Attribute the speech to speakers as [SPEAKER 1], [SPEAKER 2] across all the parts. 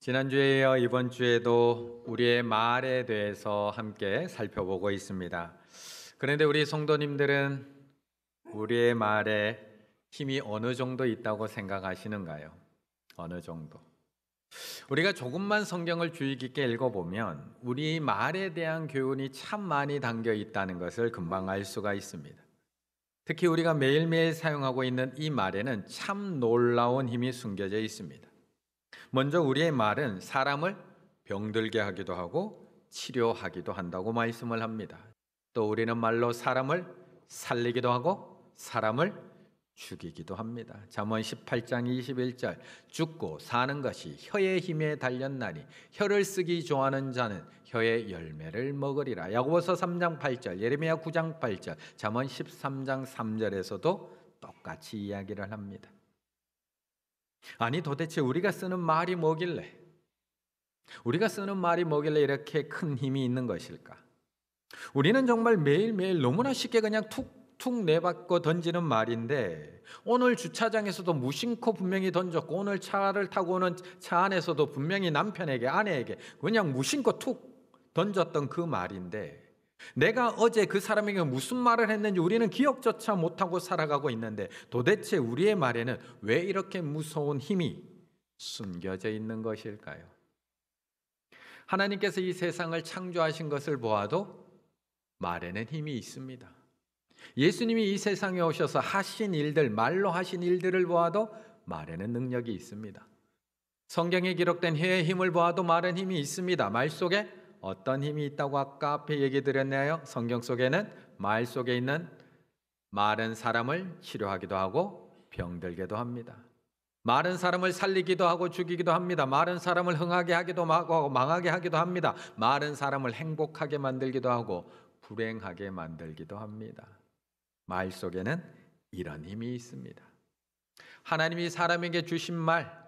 [SPEAKER 1] 지난주에 이어 이번 주에도 우리의 말에 대해서 함께 살펴보고 있습니다. 그런데 우리 성도님들은 우리의 말에 힘이 어느 정도 있다고 생각하시는가요? 어느 정도? 우리가 조금만 성경을 주의 깊게 읽어보면 우리 말에 대한 교훈이 참 많이 담겨 있다는 것을 금방 알 수가 있습니다. 특히 우리가 매일매일 사용하고 있는 이 말에는 참 놀라운 힘이 숨겨져 있습니다. 먼저 우리의 말은 사람을 병들게 하기도 하고 치료하기도 한다고 말씀을 합니다. 또 우리는 말로 사람을 살리기도 하고 사람을 죽이기도 합니다. 잠언 18장 21절 죽고 사는 것이 혀의 힘에 달렸나니 혀를 쓰기 좋아하는 자는 혀의 열매를 먹으리라. 야고보서 3장 8절 예레미야 9장 8절 잠언 13장 3절에서도 똑같이 이야기를 합니다. 아니 도대체 우리가 쓰는 말이 뭐길래 이렇게 큰 힘이 있는 것일까? 우리는 정말 매일매일 너무나 쉽게 그냥 툭툭 내받고 던지는 말인데 오늘 주차장에서도 무심코 분명히 던졌고 오늘 차를 타고 오는 차 안에서도 분명히 남편에게 아내에게 그냥 무심코 툭 던졌던 그 말인데 내가 어제 그 사람에게 무슨 말을 했는지 우리는 기억조차 못하고 살아가고 있는데 도대체 우리의 말에는 왜 이렇게 무서운 힘이 숨겨져 있는 것일까요? 하나님께서 이 세상을 창조하신 것을 보아도 말에는 힘이 있습니다. 예수님이 이 세상에 오셔서 하신 일들, 말로 하신 일들을 보아도 말에는 능력이 있습니다. 성경에 기록된 혀의 힘을 보아도 말은 힘이 있습니다. 말 속에 어떤 힘이 있다고 아까 앞에 얘기 드렸나요? 성경 속에는 말 속에 있는 말은 사람을 치료하기도 하고 병들게도 합니다. 말은 사람을 살리기도 하고 죽이기도 합니다. 말은 사람을 흥하게 하기도 하고 망하게 하기도 합니다. 말은 사람을 행복하게 만들기도 하고 불행하게 만들기도 합니다. 말 속에는 이런 힘이 있습니다. 하나님이 사람에게 주신 말,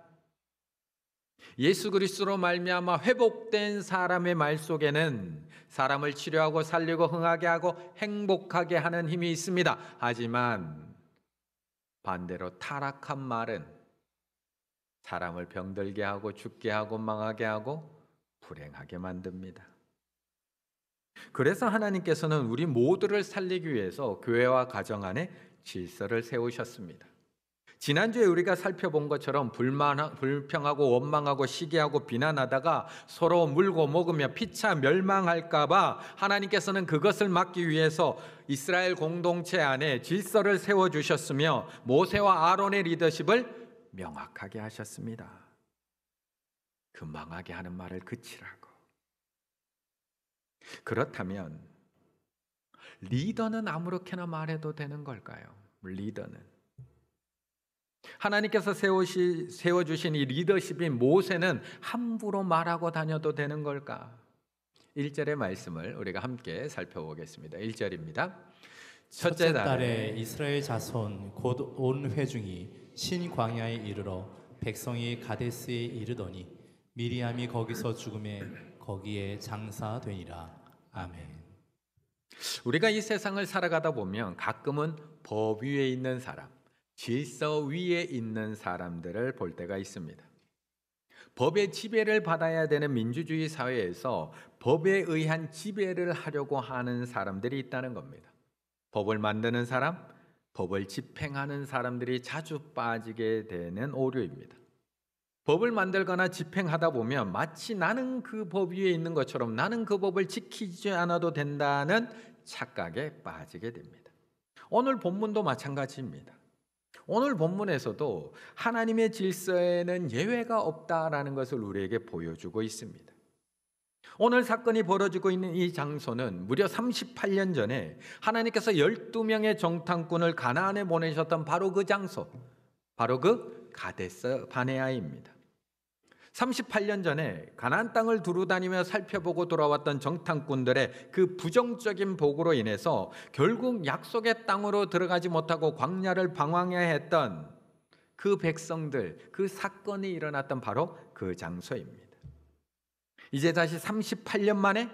[SPEAKER 1] 예수 그리스도로 말미암아 회복된 사람의 말 속에는 사람을 치료하고 살리고 흥하게 하고 행복하게 하는 힘이 있습니다. 하지만 반대로 타락한 말은 사람을 병들게 하고 죽게 하고 망하게 하고 불행하게 만듭니다. 그래서 하나님께서는 우리 모두를 살리기 위해서 교회와 가정 안에 질서를 세우셨습니다. 지난주에 우리가 살펴본 것처럼 불평하고 원망하고 시기하고 비난하다가 서로 물고 먹으며 피차 멸망할까봐 하나님께서는 그것을 막기 위해서 이스라엘 공동체 안에 질서를 세워주셨으며 모세와 아론의 리더십을 명확하게 하셨습니다. 그 망하게 하는 말을 그치라고. 그렇다면 리더는 아무렇게나 말해도 되는 걸까요? 리더는 하나님께서 세워주신 이 리더십인 모세는 함부로 말하고 다녀도 되는 걸까? 1절의 말씀을 우리가 함께 살펴보겠습니다. 1절입니다.
[SPEAKER 2] 첫째 달에 이스라엘 자손 곧 온 회중이 신 광야에 이르러 백성이 가데스에 이르더니 미리암이 거기서 죽음에 거기에 장사되니라. 아멘.
[SPEAKER 1] 우리가 이 세상을 살아가다 보면 가끔은 법 위에 있는 사람, 질서 위에 있는 사람들을 볼 때가 있습니다. 법의 지배를 받아야 되는 민주주의 사회에서 법에 의한 지배를 하려고 하는 사람들이 있다는 겁니다. 법을 만드는 사람, 법을 집행하는 사람들이 자주 빠지게 되는 오류입니다. 법을 만들거나 집행하다 보면 마치 나는 그 법 위에 있는 것처럼 나는 그 법을 지키지 않아도 된다는 착각에 빠지게 됩니다. 오늘 본문도 마찬가지입니다. 오늘 본문에서도 하나님의 질서에는 예외가 없다라는 것을 우리에게 보여주고 있습니다. 오늘 사건이 벌어지고 있는 이 장소는 무려 38년 전에 하나님께서 12명의 정탐꾼을 가나안에 보내셨던 바로 그 장소, 바로 그 가데스 바네아입니다. 38년 전에 가나안 땅을 두루다니며 살펴보고 돌아왔던 정탐꾼들의 그 부정적인 보고로 인해서 결국 약속의 땅으로 들어가지 못하고 광야를 방황해야 했던 그 백성들, 그 사건이 일어났던 바로 그 장소입니다. 이제 다시 38년 만에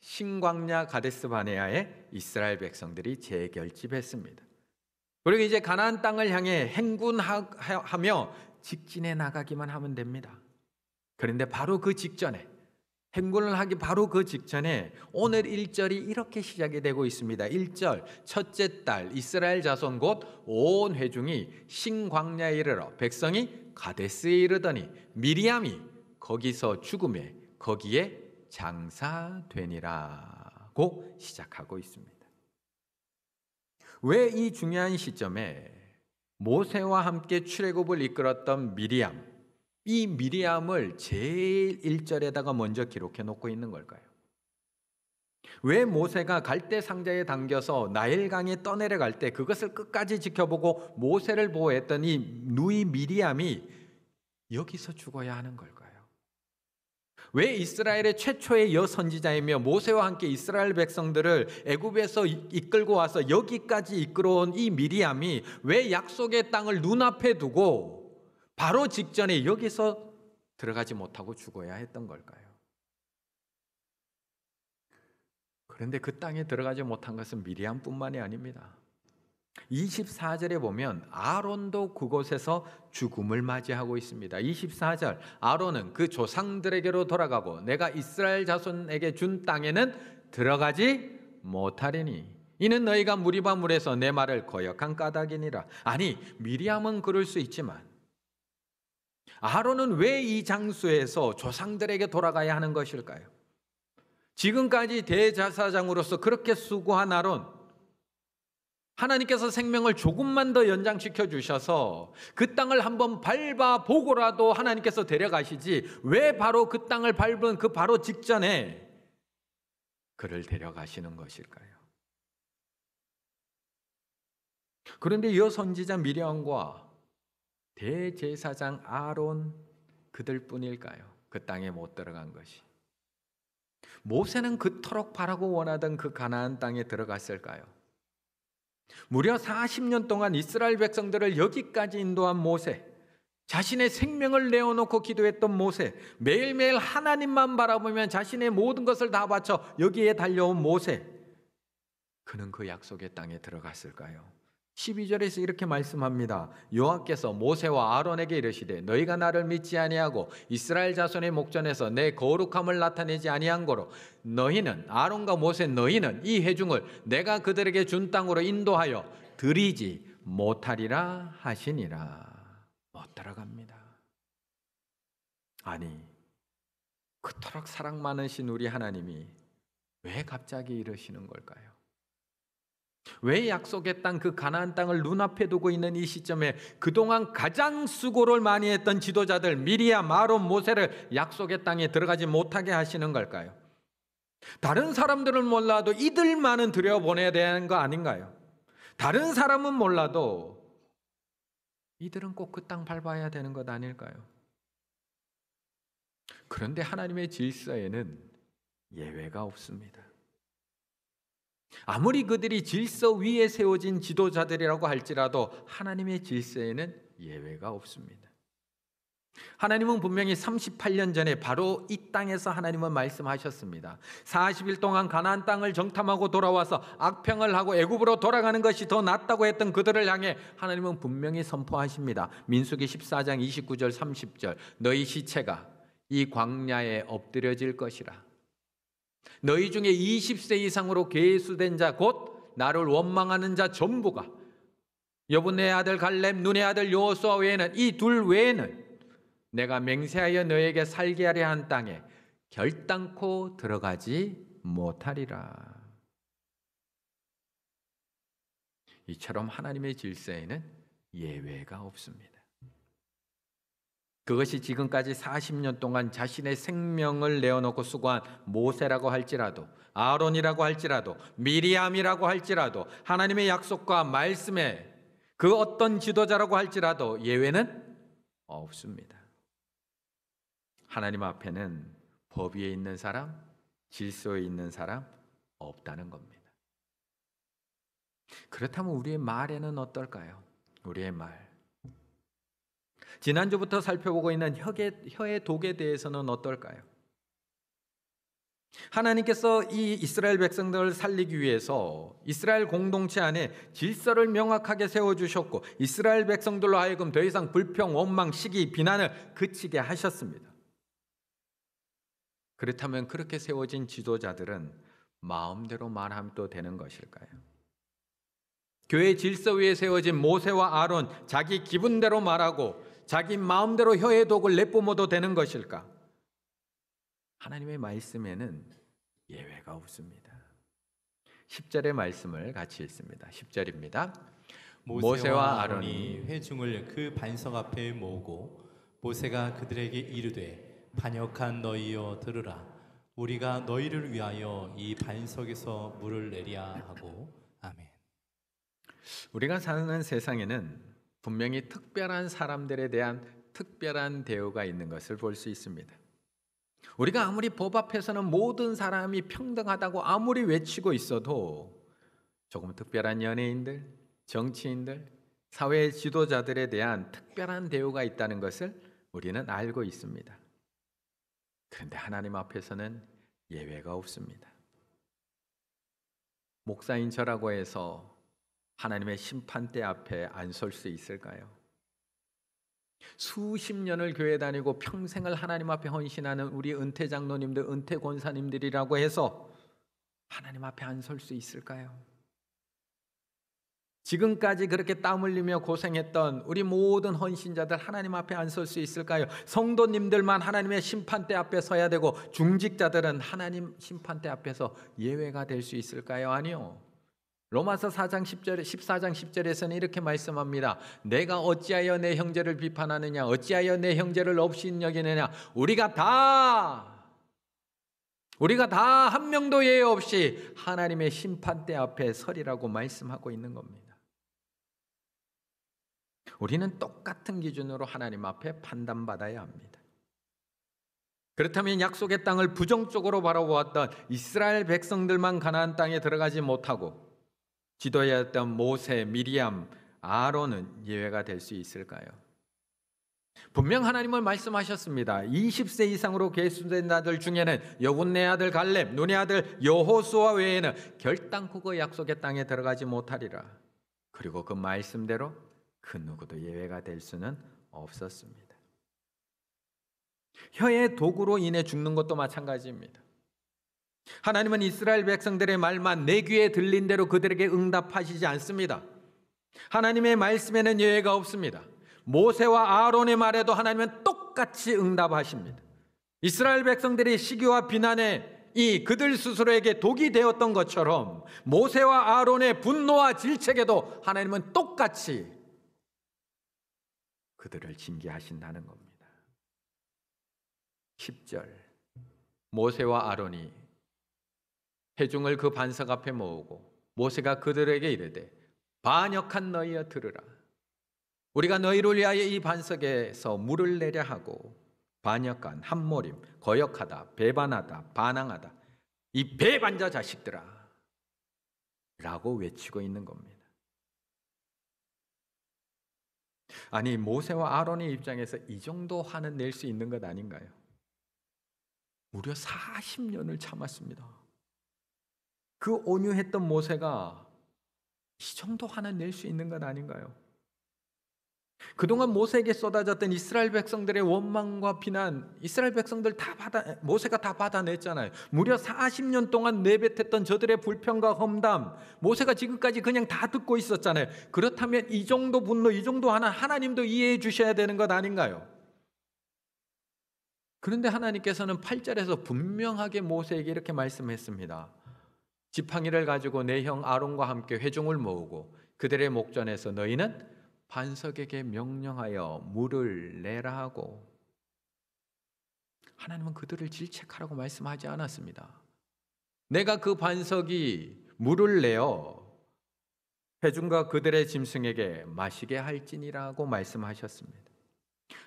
[SPEAKER 1] 신광야 가데스 바네아에 이스라엘 백성들이 재결집했습니다. 그리고 이제 가나안 땅을 향해 행군하며 직진해 나가기만 하면 됩니다. 그런데 바로 그 직전에, 행군을 하기 바로 그 직전에 오늘 1절이 이렇게 시작이 되고 있습니다. 1절, 첫째 달 이스라엘 자손 곧 온 회중이 신광야에 이르러 백성이 가데스에 이르더니 미리암이 거기서 죽음에 거기에 장사되니라고 시작하고 있습니다. 왜 이 중요한 시점에 모세와 함께 출애굽을 이끌었던 미리암, 이 미리암을 제일 1절에다가 먼저 기록해 놓고 있는 걸까요? 왜 모세가 갈대 상자에 담겨서 나일강에 떠내려갈 때 그것을 끝까지 지켜보고 모세를 보호했던 이 누이 미리암이 여기서 죽어야 하는 걸까요? 왜 이스라엘의 최초의 여선지자이며 모세와 함께 이스라엘 백성들을 애굽에서 이끌고 와서 여기까지 이끌어온 이 미리암이 왜 약속의 땅을 눈앞에 두고 바로 직전에 여기서 들어가지 못하고 죽어야 했던 걸까요? 그런데 그 땅에 들어가지 못한 것은 미리암뿐만이 아닙니다. 24절에 보면 아론도 그곳에서 죽음을 맞이하고 있습니다. 24절, 아론은 그 조상들에게로 돌아가고 내가 이스라엘 자손에게 준 땅에는 들어가지 못하리니 이는 너희가 무리바 물에서 내 말을 거역한 까닭이니라. 아니, 미리암은 그럴 수 있지만 아론은 왜 이 장소에서 조상들에게 돌아가야 하는 것일까요? 지금까지 대제사장으로서 그렇게 수고한 아론, 하나님께서 생명을 조금만 더 연장시켜 주셔서 그 땅을 한번 밟아 보고라도 하나님께서 데려가시지 왜 바로 그 땅을 밟은 그 바로 직전에 그를 데려가시는 것일까요? 그런데 여선지자 미리암과 대제사장 아론 그들뿐일까요? 그 땅에 못 들어간 것이. 모세는 그토록 바라고 원하던 그 가나안 땅에 들어갔을까요? 무려 40년 동안 이스라엘 백성들을 여기까지 인도한 모세, 자신의 생명을 내어놓고 기도했던 모세, 매일매일 하나님만 바라보면 자신의 모든 것을 다 바쳐 여기에 달려온 모세, 그는 그 약속의 땅에 들어갔을까요? 12절에서 이렇게 말씀합니다. 여호와께서 모세와 아론에게 이르시되 너희가 나를 믿지 아니하고 이스라엘 자손의 목전에서 내 거룩함을 나타내지 아니한 거로 너희는, 아론과 모세 너희는 이 회중을 내가 그들에게 준 땅으로 인도하여 들이지 못하리라 하시니라. 못 들어갑니다. 아니, 그토록 사랑 많으신 우리 하나님이 왜 갑자기 이러시는 걸까요? 왜 약속의 땅, 그 가나안 땅을 눈앞에 두고 있는 이 시점에 그동안 가장 수고를 많이 했던 지도자들 미리암, 아론, 모세를 약속의 땅에 들어가지 못하게 하시는 걸까요? 다른 사람들은 몰라도 이들만은 들여보내야 되는 거 아닌가요? 다른 사람은 몰라도 이들은 꼭 그 땅 밟아야 되는 것 아닐까요? 그런데 하나님의 질서에는 예외가 없습니다. 아무리 그들이 질서 위에 세워진 지도자들이라고 할지라도 하나님의 질서에는 예외가 없습니다. 하나님은 분명히 38년 전에 바로 이 땅에서 하나님은 말씀하셨습니다. 40일 동안 가나안 땅을 정탐하고 돌아와서 악평을 하고 애굽으로 돌아가는 것이 더 낫다고 했던 그들을 향해 하나님은 분명히 선포하십니다. 민수기 14장 29절 30절, 너희 시체가 이 광야에 엎드려질 것이라. 너희 중에 20세 이상으로 계수된 자 곧 나를 원망하는 자 전부가, 여분의 아들 갈렙, 눈의 아들 여호수아 외에는, 이 둘 외에는 내가 맹세하여 너에게 살게 하려 한 땅에 결단코 들어가지 못하리라. 이처럼 하나님의 질서에는 예외가 없습니다. 그것이 지금까지 40년 동안 자신의 생명을 내어놓고 수고한 모세라고 할지라도, 아론이라고 할지라도, 미리암이라고 할지라도, 하나님의 약속과 말씀에 그 어떤 지도자라고 할지라도 예외는 없습니다. 하나님 앞에는 법 위에 있는 사람, 질서에 있는 사람 없다는 겁니다. 그렇다면 우리의 말에는 어떨까요? 우리의 말. 지난주부터 살펴보고 있는 혀의 독에 대해서는 어떨까요? 하나님께서 이 이스라엘 백성들을 살리기 위해서 이스라엘 공동체 안에 질서를 명확하게 세워주셨고 이스라엘 백성들로 하여금 더 이상 불평, 원망, 시기, 비난을 그치게 하셨습니다. 그렇다면 그렇게 세워진 지도자들은 마음대로 말함도 되는 것일까요? 교회 질서 위에 세워진 모세와 아론, 자기 기분대로 말하고 자기 마음대로 혀의 독을 내뿜어도 되는 것일까? 하나님의 말씀에는 예외가 없습니다. 10절의 말씀을 같이 읽습니다. 10절입니다.
[SPEAKER 2] 모세와 아론이 회중을 그 반석 앞에 모으고 모세가 그들에게 이르되 반역한 너희여 들으라. 우리가 너희를 위하여 이 반석에서 물을 내랴 하고. 아멘.
[SPEAKER 1] 우리가 사는 세상에는 분명히 특별한 사람들에 대한 특별한 대우가 있는 것을 볼 수 있습니다. 우리가 아무리 법 앞에서는 모든 사람이 평등하다고 아무리 외치고 있어도 조금 특별한 연예인들, 정치인들, 사회 지도자들에 대한 특별한 대우가 있다는 것을 우리는 알고 있습니다. 그런데 하나님 앞에서는 예외가 없습니다. 목사인 저라고 해서 하나님의 심판대 앞에 안 설 수 있을까요? 수십 년을 교회 다니고 평생을 하나님 앞에 헌신하는 우리 은퇴 장로님들, 은퇴 권사님들이라고 해서 하나님 앞에 안 설 수 있을까요? 지금까지 그렇게 땀 흘리며 고생했던 우리 모든 헌신자들 하나님 앞에 안 설 수 있을까요? 성도님들만 하나님의 심판대 앞에 서야 되고 중직자들은 하나님 심판대 앞에서 예외가 될 수 있을까요? 아니요. 로마서 4장 10절, 14장 10절에서는 이렇게 말씀합니다. 내가 어찌하여 내 형제를 비판하느냐? 어찌하여 내 형제를 없이 여기느냐? 우리가 다 한 명도 예외 없이 하나님의 심판대 앞에 서리라고 말씀하고 있는 겁니다. 우리는 똑같은 기준으로 하나님 앞에 판단받아야 합니다. 그렇다면 약속의 땅을 부정적으로 바라보았던 이스라엘 백성들만 가나안 땅에 들어가지 못하고 지도자였던 모세, 미리암, 아론은 예외가 될 수 있을까요? 분명 하나님은 말씀하셨습니다. 20세 이상으로 계수된 자들 중에는 여분네 아들 갈렙, 눈의 아들 여호수아 외에는 결단코 그 약속의 땅에 들어가지 못하리라. 그리고 그 말씀대로 그 누구도 예외가 될 수는 없었습니다. 혀의 도구로 인해 죽는 것도 마찬가지입니다. 하나님은 이스라엘 백성들의 말만 내 귀에 들린 대로 그들에게 응답하시지 않습니다. 하나님의 말씀에는 예외가 없습니다. 모세와 아론의 말에도 하나님은 똑같이 응답하십니다. 이스라엘 백성들이 시기와 비난에 이 그들 스스로에게 독이 되었던 것처럼 모세와 아론의 분노와 질책에도 하나님은 똑같이 그들을 징계하신다는 겁니다. 10절 모세와 아론이 회중을 그 반석 앞에 모으고 모세가 그들에게 이르되 반역한 너희여 들으라. 우리가 너희를 위하여 이 반석에서 물을 내려 하고 반역한, 함몰임, 거역하다, 배반하다, 반항하다 이 배반자 자식들아 라고 외치고 있는 겁니다. 아니 모세와 아론의 입장에서 이 정도 화는 낼 수 있는 것 아닌가요? 무려 40년을 참았습니다. 그 온유했던 모세가 이 정도 화는 낼 수 있는 것 아닌가요? 그동안 모세에게 쏟아졌던 이스라엘 백성들의 원망과 비난, 이스라엘 백성들 모세가 다 받아냈잖아요. 무려 40년 동안 내뱉었던 저들의 불평과 험담, 모세가 지금까지 그냥 다 듣고 있었잖아요. 그렇다면 이 정도 분노, 이 정도 하나님도 이해해 주셔야 되는 것 아닌가요? 그런데 하나님께서는 8절에서 분명하게 모세에게 이렇게 말씀했습니다. 지팡이를 가지고 내 형 아론과 함께 회중을 모으고 그들의 목전에서 너희는 반석에게 명령하여 물을 내라 하고. 하나님은 그들을 질책하라고 말씀하지 않았습니다. 내가 그 반석이 물을 내어 회중과 그들의 짐승에게 마시게 할지니라고 말씀하셨습니다.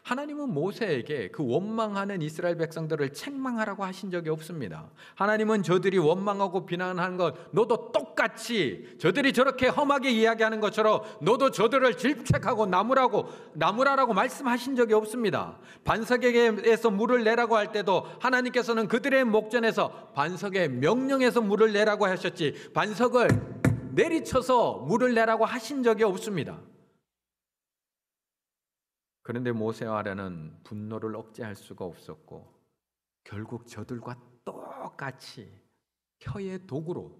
[SPEAKER 1] 하나님은 모세에게 그 원망하는 이스라엘 백성들을 책망하라고 하신 적이 없습니다. 하나님은 저들이 원망하고 비난하는 것 너도 똑같이 저들이 저렇게 험하게 이야기하는 것처럼 너도 저들을 질책하고 나무라라고 말씀하신 적이 없습니다. 반석에게서 물을 내라고 할 때도 하나님께서는 그들의 목전에서 반석에 명령해서 물을 내라고 하셨지 반석을 내리쳐서 물을 내라고 하신 적이 없습니다. 그런데 모세와 아론은 분노를 억제할 수가 없었고 결국 저들과 똑같이 혀의 도구로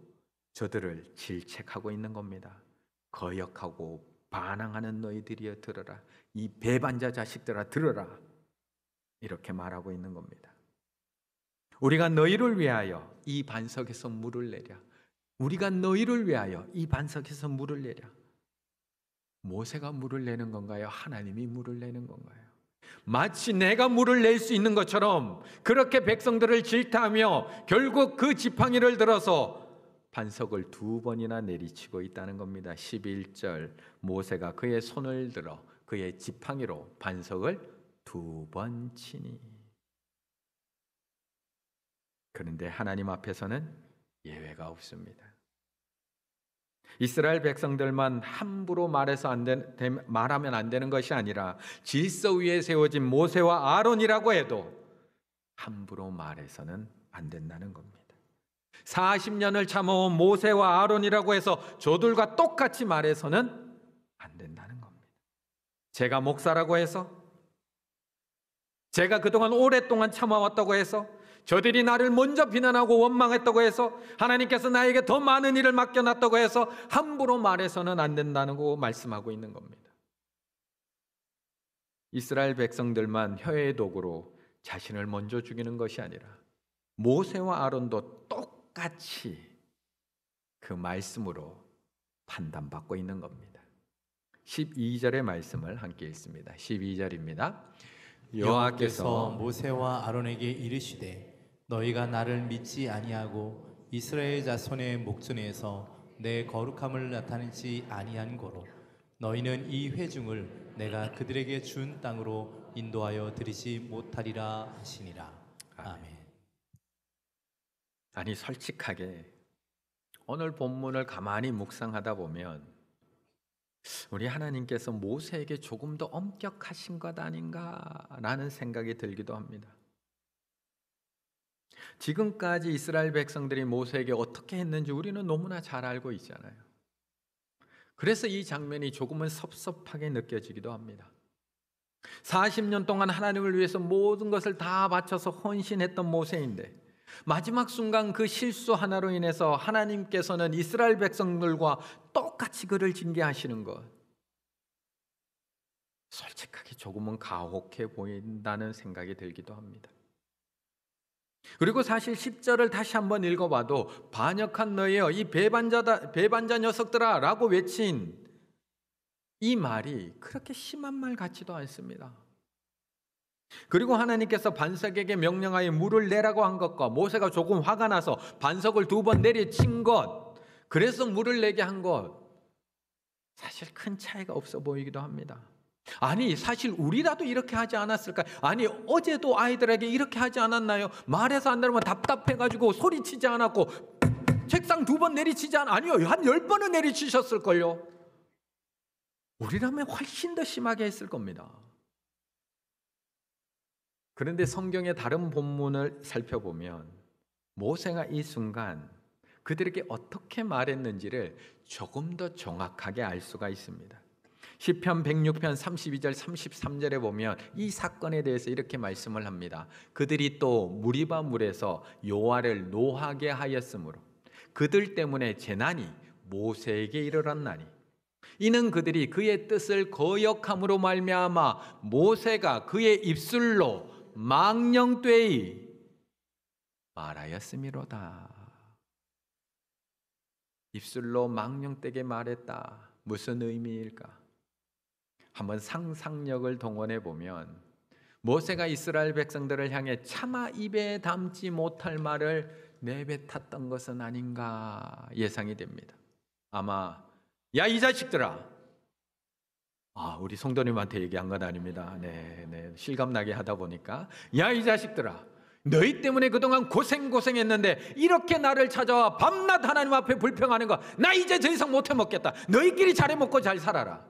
[SPEAKER 1] 저들을 질책하고 있는 겁니다. 거역하고 반항하는 너희들이여 들어라. 이 배반자 자식들아 들어라. 이렇게 말하고 있는 겁니다. 우리가 너희를 위하여 이 반석에서 물을 내랴. 우리가 너희를 위하여 이 반석에서 물을 내랴. 모세가 물을 내는 건가요? 하나님이 물을 내는 건가요? 마치 내가 물을 낼 수 있는 것처럼 그렇게 백성들을 질타하며 결국 그 지팡이를 들어서 반석을 2번이나 내리치고 있다는 겁니다. 11절 모세가 그의 손을 들어 그의 지팡이로 반석을 2번 치니. 그런데 하나님 앞에서는 예외가 없습니다. 이스라엘 백성들만 함부로 말하면 안 되는 것이 아니라 질서 위에 세워진 모세와 아론이라고 해도 함부로 말해서는 안 된다는 겁니다. 40년을 참아온 모세와 아론이라고 해서 저들과 똑같이 말해서는 안 된다는 겁니다. 제가 목사라고 해서, 제가 그동안 오랫동안 참아왔다고 해서, 저들이 나를 먼저 비난하고 원망했다고 해서, 하나님께서 나에게 더 많은 일을 맡겨놨다고 해서 함부로 말해서는 안 된다는 거 말씀하고 있는 겁니다. 이스라엘 백성들만 혀의 도구로 자신을 먼저 죽이는 것이 아니라 모세와 아론도 똑같이 그 말씀으로 판단받고 있는 겁니다. 12절의 말씀을 함께 읽습니다. 12절입니다.
[SPEAKER 2] 여호와께서 모세와 아론에게 이르시되 너희가 나를 믿지 아니하고 이스라엘 자손의 목전에서 내 거룩함을 나타내지 아니한 고로 너희는 이 회중을 내가 그들에게 준 땅으로 인도하여 들이지 못하리라 하시니라. 아멘.
[SPEAKER 1] 아니 솔직하게 오늘 본문을 가만히 묵상하다 보면 우리 하나님께서 모세에게 조금 더 엄격하신 것 아닌가라는 생각이 들기도 합니다. 지금까지 이스라엘 백성들이 모세에게 어떻게 했는지 우리는 너무나 잘 알고 있잖아요. 그래서 이 장면이 조금은 섭섭하게 느껴지기도 합니다. 40년 동안 하나님을 위해서 모든 것을 다 바쳐서 헌신했던 모세인데 마지막 순간 그 실수 하나로 인해서 하나님께서는 이스라엘 백성들과 똑같이 그를 징계하시는 것, 솔직하게 조금은 가혹해 보인다는 생각이 들기도 합니다. 그리고 사실 10절을 다시 한번 읽어봐도 반역한 너희여 이 배반자 녀석들아 라고 외친 이 말이 그렇게 심한 말 같지도 않습니다. 그리고 하나님께서 반석에게 명령하여 물을 내라고 한 것과 모세가 조금 화가 나서 반석을 2번 내리친 것, 그래서 물을 내게 한 것, 사실 큰 차이가 없어 보이기도 합니다. 아니 사실 우리라도 이렇게 하지 않았을까요? 아니 어제도 아이들에게 이렇게 하지 않았나요? 말해서 안 들으면 답답해가지고 소리치지 않았고 책상 2번 내리치지 아니요 한 10번은 내리치셨을걸요. 우리라면 훨씬 더 심하게 했을 겁니다. 그런데 성경의 다른 본문을 살펴보면 모세가 이 순간 그들에게 어떻게 말했는지를 조금 더 정확하게 알 수가 있습니다. 시편 106편 32절 33절에 보면 이 사건에 대해서 이렇게 말씀을 합니다. 그들이 또 무리바 물에서 여호와를 노하게 하였으므로 그들 때문에 재난이 모세에게 이르렀나니 이는 그들이 그의 뜻을 거역함으로 말미암아 모세가 그의 입술로 망령되이 말하였음이로다. 입술로 망령되게 말했다. 무슨 의미일까? 한번 상상력을 동원해 보면 모세가 이스라엘 백성들을 향해 차마 입에 담지 못할 말을 내뱉었던 것은 아닌가 예상이 됩니다. 아마 야 이 자식들아, 우리 성도님한테 얘기한 건 아닙니다. 네, 실감나게 하다 보니까 야 이 자식들아, 너희 때문에 그동안 고생했는데 이렇게 나를 찾아와 밤낮 하나님 앞에 불평하는 거 나 이제 더 이상 못해 먹겠다. 너희끼리 잘해 먹고 잘 살아라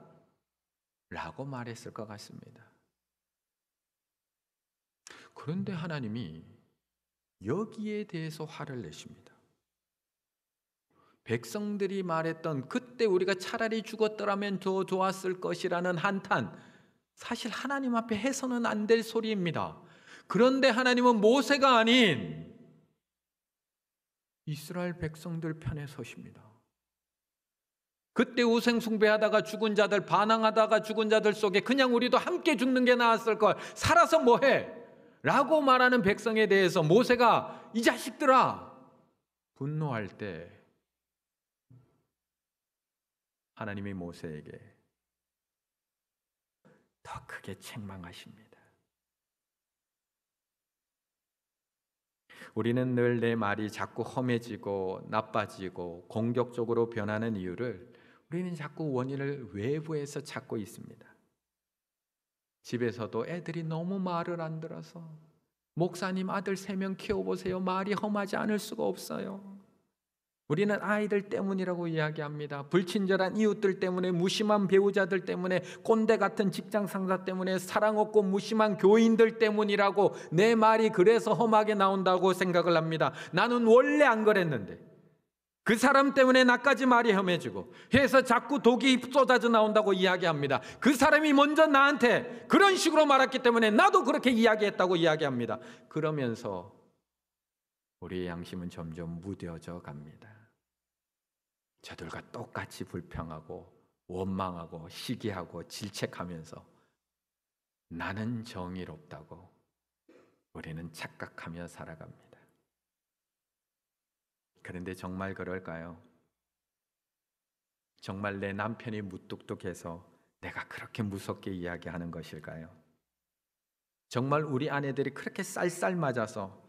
[SPEAKER 1] 라고 말했을 것 같습니다. 그런데 하나님이 여기에 대해서 화를 내십니다. 백성들이 말했던 그때 우리가 차라리 죽었더라면 더 좋았을 것이라는 한탄, 사실 하나님 앞에 해서는 안 될 소리입니다. 그런데 하나님은 모세가 아닌 이스라엘 백성들 편에 서십니다. 그때 우상숭배하다가 죽은 자들, 반항하다가 죽은 자들 속에 그냥 우리도 함께 죽는 게 나았을 걸, 살아서 뭐해? 라고 말하는 백성에 대해서 모세가 이 자식들아 분노할 때 하나님이 모세에게 더 크게 책망하십니다. 우리는 늘 내 말이 자꾸 험해지고 나빠지고 공격적으로 변하는 이유를 우리는 자꾸 원인을 외부에서 찾고 있습니다. 집에서도 애들이 너무 말을 안 들어서 목사님 아들 3명 키워보세요. 말이 험하지 않을 수가 없어요. 우리는 아이들 때문이라고 이야기합니다. 불친절한 이웃들 때문에, 무심한 배우자들 때문에, 꼰대 같은 직장 상사 때문에, 사랑 없고 무심한 교인들 때문이라고 내 말이 그래서 험하게 나온다고 생각을 합니다. 나는 원래 안 그랬는데 그 사람 때문에 나까지 말이 험해지고 해서 자꾸 독이 쏟아져 나온다고 이야기합니다. 그 사람이 먼저 나한테 그런 식으로 말했기 때문에 나도 그렇게 이야기했다고 이야기합니다. 그러면서 우리의 양심은 점점 무뎌져 갑니다. 저들과 똑같이 불평하고 원망하고 시기하고 질책하면서 나는 정의롭다고 우리는 착각하며 살아갑니다. 그런데 정말 그럴까요? 정말 내 남편이 무뚝뚝해서 내가 그렇게 무섭게 이야기하는 것일까요? 정말 우리 아내들이 그렇게 쌀쌀 맞아서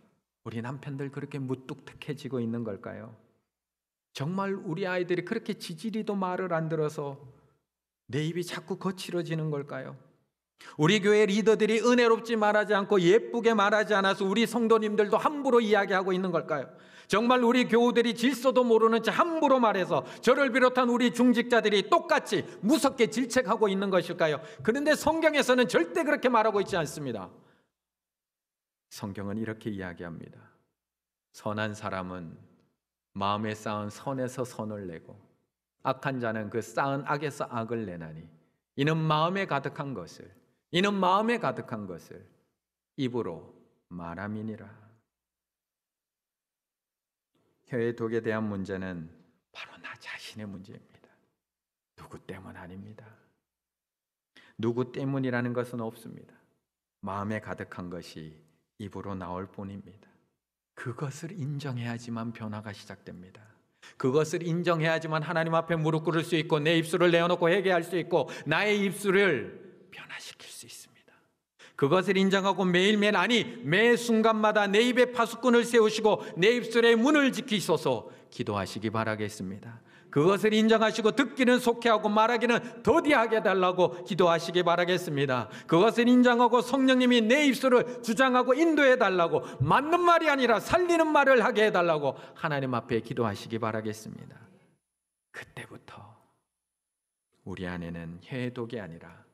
[SPEAKER 1] 우리 남편들 그렇게 무뚝뚝해지고 있는 걸까요? 정말 우리 아이들이 그렇게 지지리도 말을 안 들어서 내 입이 자꾸 거칠어지는 걸까요? 우리 교회 리더들이 은혜롭지 말하지 않고 예쁘게 말하지 않아서 우리 성도님들도 함부로 이야기하고 있는 걸까요? 정말 우리 교우들이 질서도 모르는 채 함부로 말해서 저를 비롯한 우리 중직자들이 똑같이 무섭게 질책하고 있는 것일까요? 그런데 성경에서는 절대 그렇게 말하고 있지 않습니다. 성경은 이렇게 이야기합니다. 선한 사람은 마음에 쌓은 선에서 선을 내고 악한 자는 그 쌓은 악에서 악을 내나니 이는 마음에 가득한 것을 입으로 말함이니라. 혀의 독에 대한 문제는 바로 나 자신의 문제입니다. 누구 때문 아닙니다. 누구 때문이라는 것은 없습니다. 마음에 가득한 것이 입으로 나올 뿐입니다. 그것을 인정해야지만 변화가 시작됩니다. 그것을 인정해야지만 하나님 앞에 무릎 꿇을 수 있고 내 입술을 내어놓고 회개할 수 있고 나의 입술을 변화시킬 수 있습니다. 그것을 인정하고 매일매일, 아니 매 순간마다 내 입에 파수꾼을 세우시고 내 입술의 문을 지키소서 기도하시기 바라겠습니다. 그것을 인정하시고 듣기는 속해하고 말하기는 더디하게 해달라고 기도하시기 바라겠습니다. 그것을 인정하고 성령님이 내 입술을 주장하고 인도해 달라고, 맞는 말이 아니라 살리는 말을 하게 해달라고 하나님 앞에 기도하시기 바라겠습니다. 그때부터 우리 안에는 혀의 독이 아니라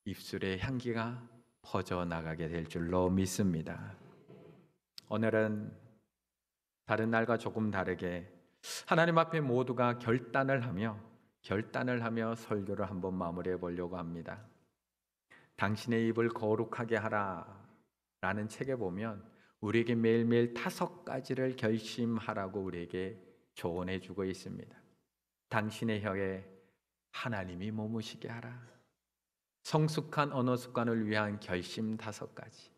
[SPEAKER 1] 입술의 향기가 퍼져나가게 될 줄로 믿습니다. 오늘은 다른 날과 조금 다르게 하나님 앞에 모두가 결단을 하며 설교를 한번 마무리해 보려고 합니다. 당신의 입을 거룩하게 하라 라는 책에 보면 우리에게 매일매일 5가지를 결심하라고 우리에게 조언해 주고 있습니다. 당신의 혀에 하나님이 머무시게 하라. 성숙한 언어 습관을 위한 결심 5가지.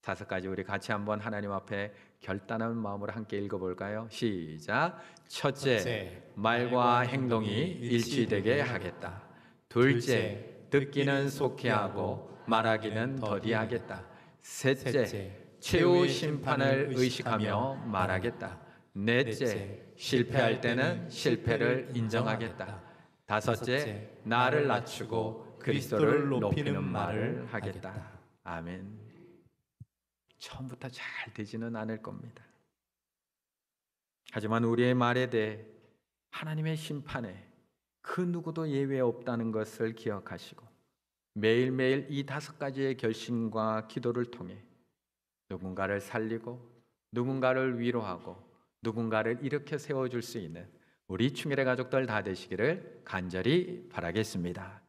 [SPEAKER 1] 5가지 우리 같이 한번 하나님 앞에 결단하는 마음으로 함께 읽어볼까요? 시작. 첫째, 말과 행동이 일치되게 하겠다. 둘째, 듣기는 속히 하고 말하기는 더디하겠다. 셋째, 최후 심판을 의식하며 말하겠다. 넷째, 실패할 때는 실패를 인정하겠다. 다섯째, 나를 낮추고 그리스도를 높이는 말을 하겠다. 아멘. 처음부터 잘 되지는 않을 겁니다. 하지만 우리의 말에 대해 하나님의 심판에 그 누구도 예외 없다는 것을 기억하시고 매일매일 이 5가지의 결심과 기도를 통해 누군가를 살리고 누군가를 위로하고 누군가를 일으켜 세워줄 수 있는 우리 충일의 가족들 다 되시기를 간절히 바라겠습니다.